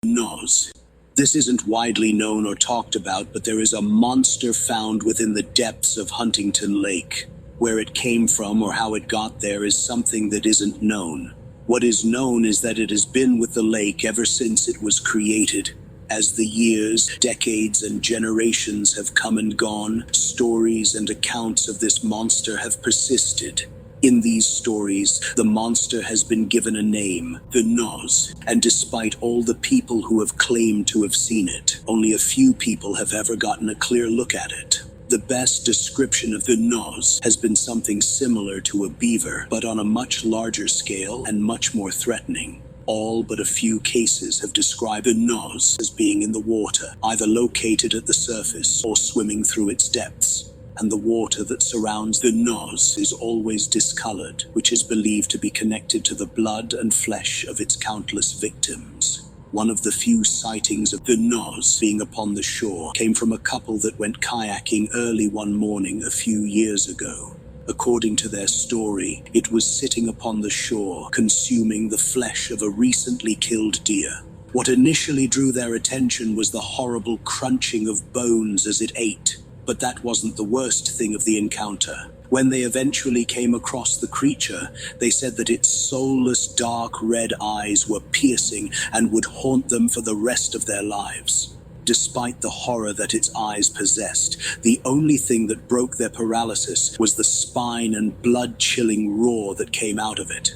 Nos. This isn't widely known or talked about, but there is a monster found within the depths of Huntington Lake. Where it came from or how it got there is something that isn't known. What is known is that it has been with the lake ever since it was created. As the years, decades, and generations have come and gone, stories and accounts of this monster have persisted. In these stories, the monster has been given a name, the Nos, and despite all the people who have claimed to have seen it, only a few people have ever gotten a clear look at it. The best description of the Nos has been something similar to a beaver, but on a much larger scale and much more threatening. All but a few cases have described the Nos as being in the water, either located at the surface or swimming through its depths. And the water that surrounds the Nos is always discolored, which is believed to be connected to the blood and flesh of its countless victims. One of the few sightings of the Nos being upon the shore came from a couple that went kayaking early one morning a few years ago. According to their story, it was sitting upon the shore, consuming the flesh of a recently killed deer. What initially drew their attention was the horrible crunching of bones as it ate. But that wasn't the worst thing of the encounter. When they eventually came across the creature, they said that its soulless, dark red eyes were piercing and would haunt them for the rest of their lives. Despite the horror that its eyes possessed, the only thing that broke their paralysis was the spine and blood-chilling roar that came out of it.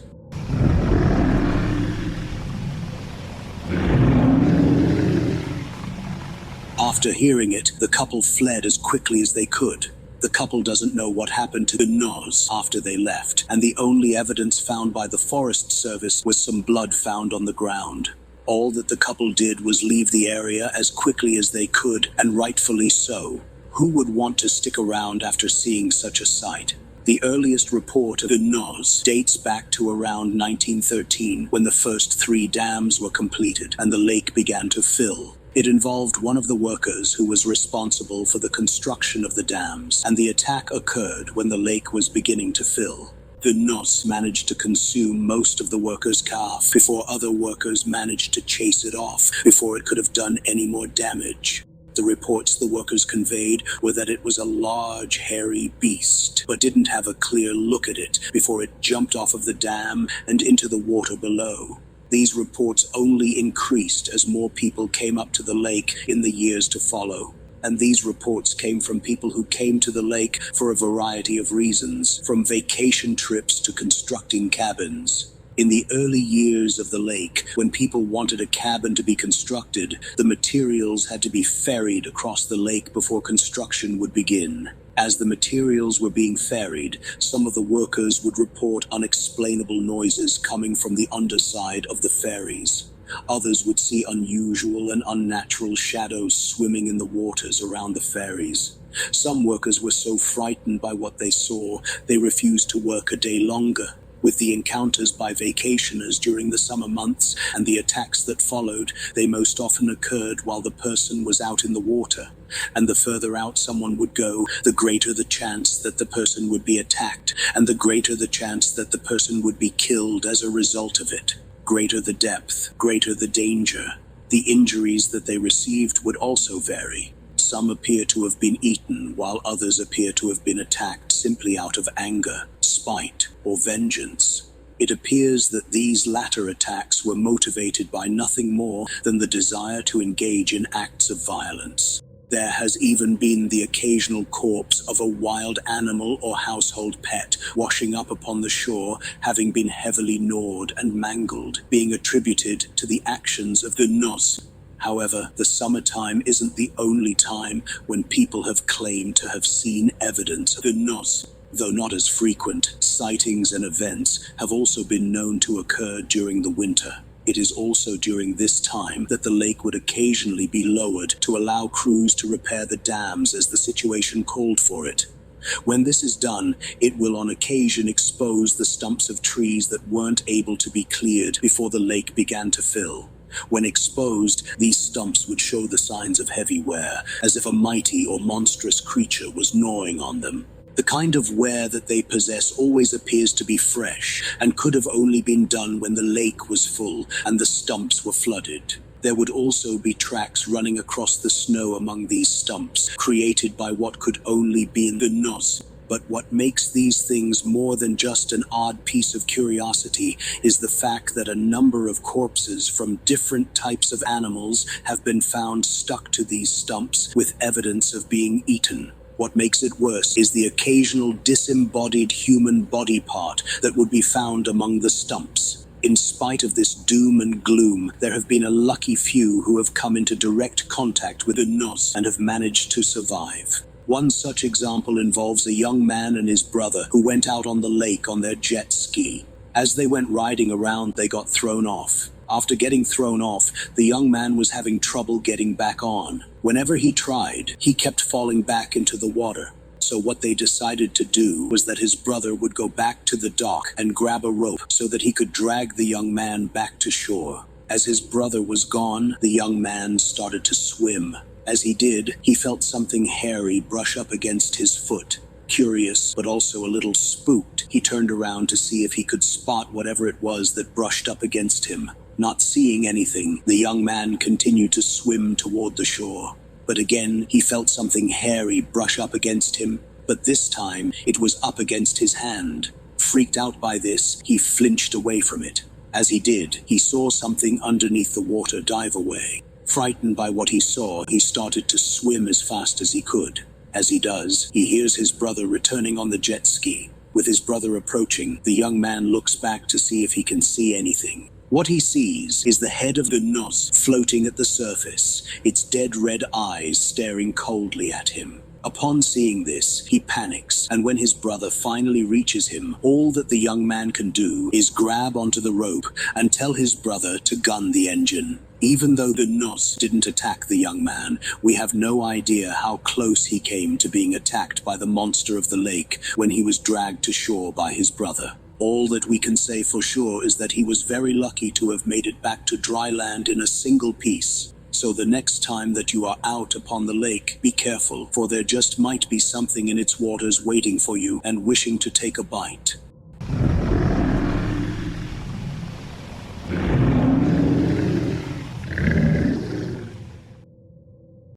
After hearing it, the couple fled as quickly as they could. The couple doesn't know what happened to the Nos after they left, and the only evidence found by the Forest Service was some blood found on the ground. All that the couple did was leave the area as quickly as they could, and rightfully so. Who would want to stick around after seeing such a sight? The earliest report of the Nos dates back to around 1913, when the first 3 dams were completed and the lake began to fill. It involved one of the workers who was responsible for the construction of the dams, and the attack occurred when the lake was beginning to fill. The Nos managed to consume most of the worker's calf before other workers managed to chase it off before it could have done any more damage. The reports the workers conveyed were that it was a large, hairy beast, but didn't have a clear look at it before it jumped off of the dam and into the water below. These reports only increased as more people came up to the lake in the years to follow. And these reports came from people who came to the lake for a variety of reasons, from vacation trips to constructing cabins. In the early years of the lake, when people wanted a cabin to be constructed, the materials had to be ferried across the lake before construction would begin. As the materials were being ferried, some of the workers would report unexplainable noises coming from the underside of the ferries. Others would see unusual and unnatural shadows swimming in the waters around the ferries. Some workers were so frightened by what they saw, they refused to work a day longer. With the encounters by vacationers during the summer months and the attacks that followed, they most often occurred while the person was out in the water. And the further out someone would go, the greater the chance that the person would be attacked, and the greater the chance that the person would be killed as a result of it. Greater the depth, greater the danger. The injuries that they received would also vary. Some appear to have been eaten, while others appear to have been attacked simply out of anger, spite, or vengeance. It appears that these latter attacks were motivated by nothing more than the desire to engage in acts of violence. There has even been the occasional corpse of a wild animal or household pet washing up upon the shore, having been heavily gnawed and mangled, being attributed to the actions of the Nos. However, the summertime isn't the only time when people have claimed to have seen evidence of the Nos. Though not as frequent, sightings and events have also been known to occur during the winter. It is also during this time that the lake would occasionally be lowered to allow crews to repair the dams as the situation called for it. When this is done, it will on occasion expose the stumps of trees that weren't able to be cleared before the lake began to fill. When exposed, these stumps would show the signs of heavy wear, as if a mighty or monstrous creature was gnawing on them. The kind of wear that they possess always appears to be fresh, and could have only been done when the lake was full and the stumps were flooded. There would also be tracks running across the snow among these stumps, created by what could only be the Nos. But what makes these things more than just an odd piece of curiosity is the fact that a number of corpses from different types of animals have been found stuck to these stumps with evidence of being eaten. What makes it worse is the occasional disembodied human body part that would be found among the stumps. In spite of this doom and gloom, there have been a lucky few who have come into direct contact with the Nos and have managed to survive. One such example involves a young man and his brother who went out on the lake on their jet ski. As they went riding around, they got thrown off. After getting thrown off, the young man was having trouble getting back on. Whenever he tried, he kept falling back into the water. So what they decided to do was that his brother would go back to the dock and grab a rope so that he could drag the young man back to shore. As his brother was gone, the young man started to swim. As he did, he felt something hairy brush up against his foot. Curious, but also a little spooked, he turned around to see if he could spot whatever it was that brushed up against him. Not seeing anything, the young man continued to swim toward the shore. But again, he felt something hairy brush up against him, but this time it was up against his hand. Freaked out by this, he flinched away from it. As he did, he saw something underneath the water dive away. Frightened by what he saw, he started to swim as fast as he could. As he does, he hears his brother returning on the jet ski. With his brother approaching, the young man looks back to see if he can see anything. What he sees is the head of the Nos floating at the surface, its dead red eyes staring coldly at him. Upon seeing this, he panics, and when his brother finally reaches him, all that the young man can do is grab onto the rope and tell his brother to gun the engine. Even though the Nos didn't attack the young man, we have no idea how close he came to being attacked by the monster of the lake when he was dragged to shore by his brother. All that we can say for sure is that he was very lucky to have made it back to dry land in a single piece. So the next time that you are out upon the lake, be careful, for there just might be something in its waters waiting for you and wishing to take a bite.